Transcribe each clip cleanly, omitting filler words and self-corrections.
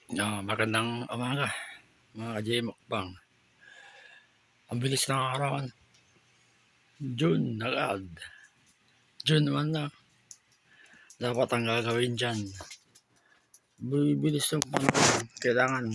Magandang umaga mga ka-J Mukbang. Ang bilis ng araw. June agad. June 1 na. Dapat ang gagawin dyan, bibilis yung panahon. Kailangan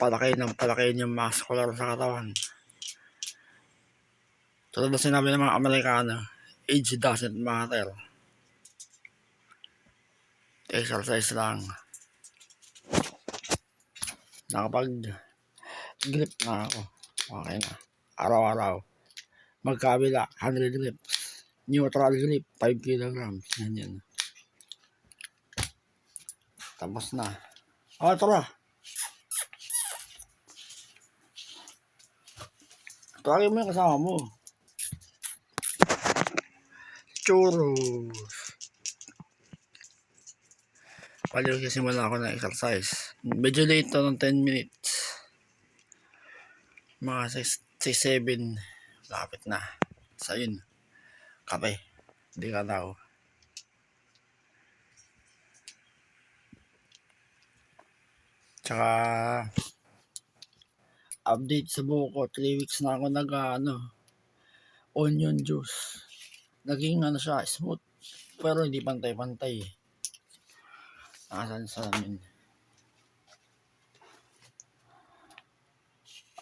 palakayin yung muscular sa katawan. Tulad na sinabi ng mga Amerikano, age doesn't matter. Exercise lang. Nakapag-grip na ako. Okay na. Araw-araw. Magkabila, 100 reps. Neutral grip, 5 kilograms. Yan. Tapos na. Tara. Tawagin mo yung kasama mo. Churros. Paliw kasi simula ako ng exercise. Medyo late to ng 10 minutes. Mga 6-7. Lapit na. So yun. Kape. Hindi ka daw. Tsaka update sa buko. 3 weeks na ako onion juice. Naging siya, smooth. Pero hindi pantay-pantay. Nakasan sa amin.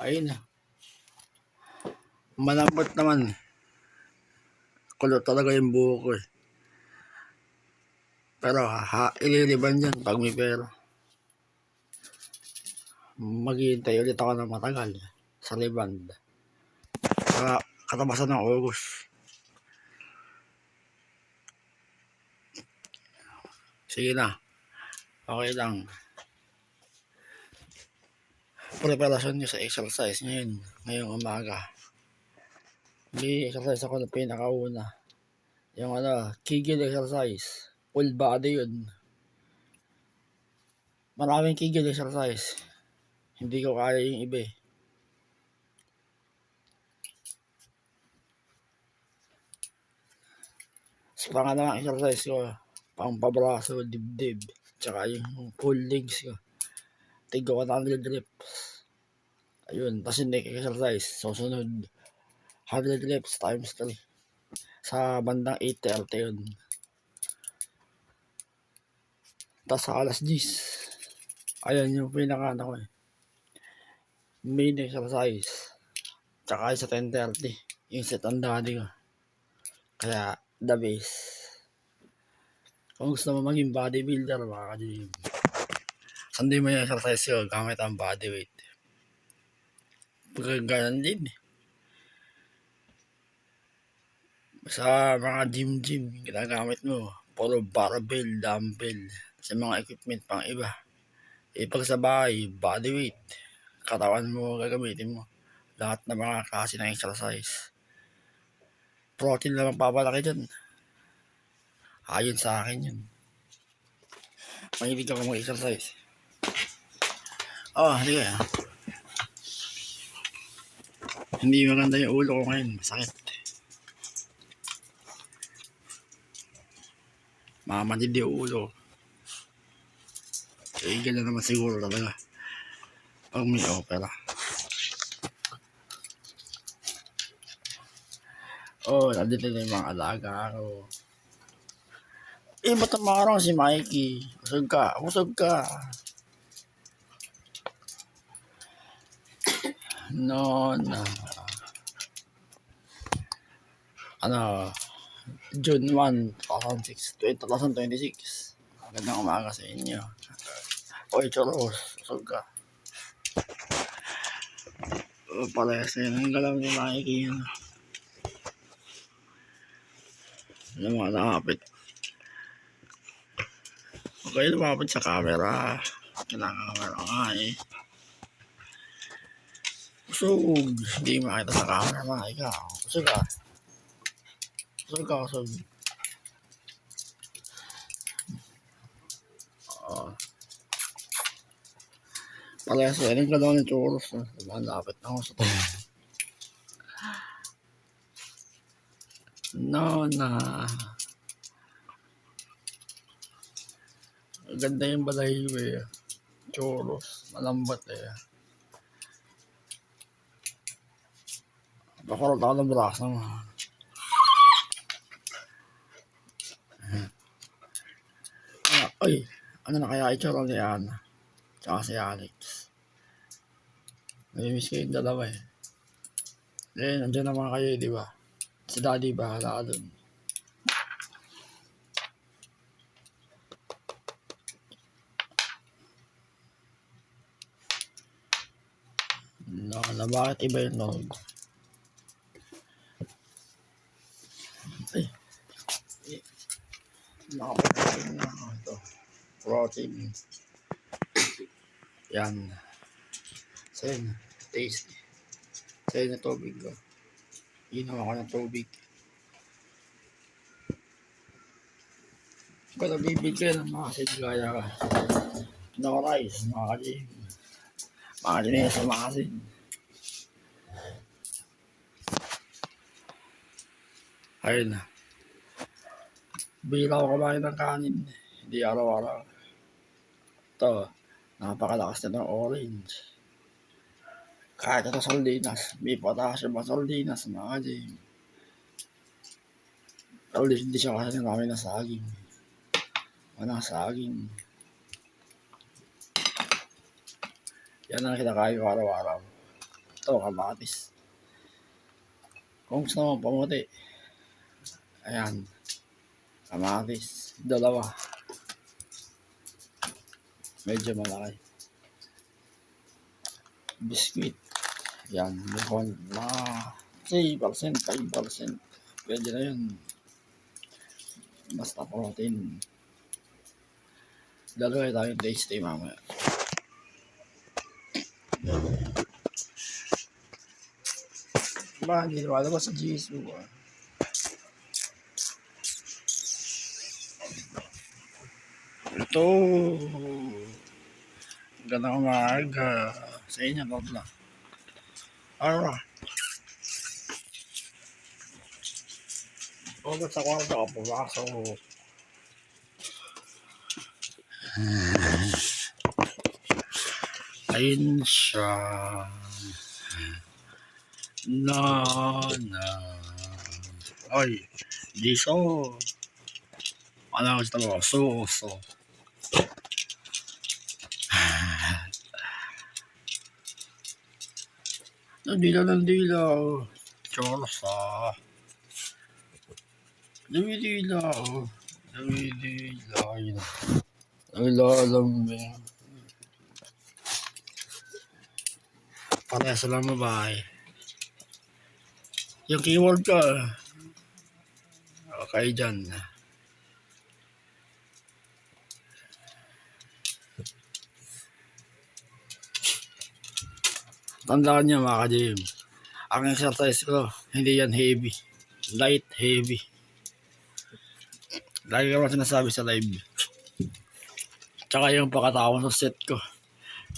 Ayun na. Malambot naman. Kulot talaga yung buko eh. Pero ililiban yan pag may pera. Maghihintay ulit ako ng matagal sa liband. Katabasan ng August. Sige na. Okay lang. Preparasyon nyo sa exercise ngayong umaga. May exercise ako na pinakauna. Yung Kegel exercise. Full body yun. Maraming Kegel exercise. Hindi ko kaya yung iba eh. Sa pangalawang exercise ko, pang pabraso, dibdib, tsaka yung full legs ko. Tigo 100 reps. Ayun, tapos yung neck exercise. Susunod, 100 reps times 3. Sa bandang 8:30 yun. Tapos sa alas 10. Ayun yung pinaka ko eh. Main exercise. Tsaka sa 10:30. Yung set ang daddy ko. Kaya, the base. Kung gusto mo maging bodybuilder, baka ka-gym. Sunday mo yung exercise ko gamit ang body weight. Pagkaganan din eh. Sa mga gym, ginagamit mo, puro barbell, dumbbell, sa mga equipment pang iba. Pagsabay, body weight, katawan mo gagamitin mo. Lahat ng mga klase ng exercise. Protein lang papalaki dyan. Ayon sa akin yun. Mahilig ako mag-exercise. Hindi kaya. Hindi maganda yung ulo ko ngayon. Masakit. Mamanid yung ulo. Ganyan naman siguro talaga. Pag may opera. Nandito na yung mga alaga ko. Ba't ang mga si Mikey? Usog ka. No. June 1, 2026. Magandang umaga sa inyo. Churros, usog ka. Parehas na yun. Ang galaw ni Mikey yun. Yung mga nakapit. Okay, lumapit sa camera. Kailangan camera nga eh. Usog. Hindi makita sa camera. Ikaw. Usog ka. Usog. Parehas na yun. Ang galaw ni Churros. Malapit na ako sa tayo. No. Ganda yung balahibo eh. Choros. Malambat eh. Bakurot ako ng braso mo. Ay, ano na kaya itsura ni Ana? Tsaka si Alex. Namimiss ko yung dalawa eh. Eh, nandiyan naman kayo di ba? Si Daddy bahala ka dun. Na bakit iba yung log? Ay, nakaprotein na ako ito. Protein. Yan. Sa'yo na. Tasty. Sa'yo na tubig ko. Inom ako ng tubig. Kung nabibigay ng mga sigaya ka. No rice, mga kalim. Mga kinesa, mga kasin. Ayun na. Bila ko kumain ng kanin. Hindi araw-araw. Ito, napakalakas na ng orange. Kahit ito sardinas, may potassium ang sardinas, mga kalim. Pero hindi siya kasi namin na saging. Walang saging. Yan ang kinakain ko araw-araw. Ito, kamatis. Kung gusto mo pamuti. Ayan. Kamatis. Dalawa. Medyo malaki. Biscuit. Yan. Mga 3%, 5%. Pwede na yun. Basta protein. Dalawa tayong tasty mamaya. Ba, hindi naman sa Jisoo. Ito. Ganda umaga. Sa inyo, Lodla. Ara. O, ba't sa kwarto ka pumasok? Ayun siya. Na. Ay, Jisoo. Ano gusto mo? So. Dilaw. Choros ah. Dilaw. Lambing. Parehas lang babae. Yung keyword ka. Okay dyan. Tandaan nyo mga ka-gym. Ang exercise ko, hindi yan heavy. Light heavy. Lagi ko naman sinasabi sa live. Tsaka yung pagkatapos sa set ko.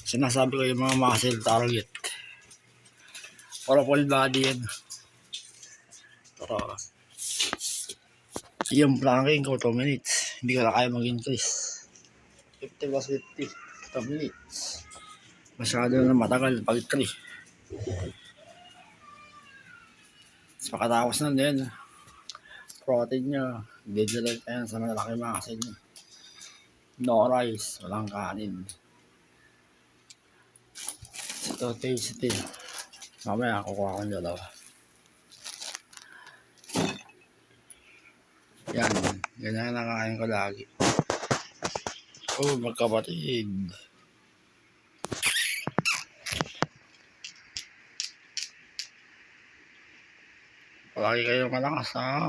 Sinasabi ko yung mga muscle target. Para full body yan. Pero, yung planking ko 2 minutes. Hindi ko na kaya mag-increase. 50 plus 50. 2 minutes. Masyado na matagal pag 3. Pagkatapos na din. Protein nyo. Digital yan sa malaki muscle nyo. No rice. Walang kanin. Ito tasty. Mamaya kukuha ko ng dalawa. Yan. Ganyan na nakain ko lagi. Oh, magkapatid. Palagi kayo malakas ha.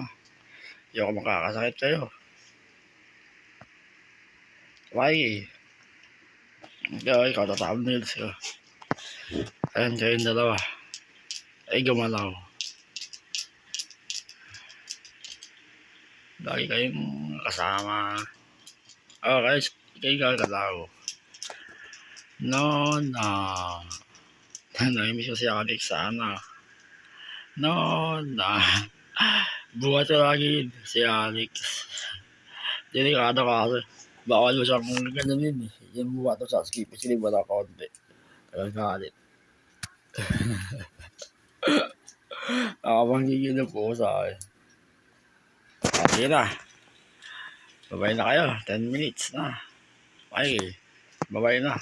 Hindi ako makakasakit kayo. Palagi. Ikaw tatthumbnails ko. Ayan kayong dalawa. Ay gumalaw. Lagi kayong kasama. Okay, kayo galaw. No. Naimiss ko si Alex sana. No. Buhat ko lagi si Alex. Delikado ka kasi. Bawal mo siyang gano'n eh. Yan mo ba ito sa skipper sila ba na konti. Nagagalit. Nakapanggigil na po sa akin. Okay na. Babay na kayo. 10 minutes na. Okay. Babay na.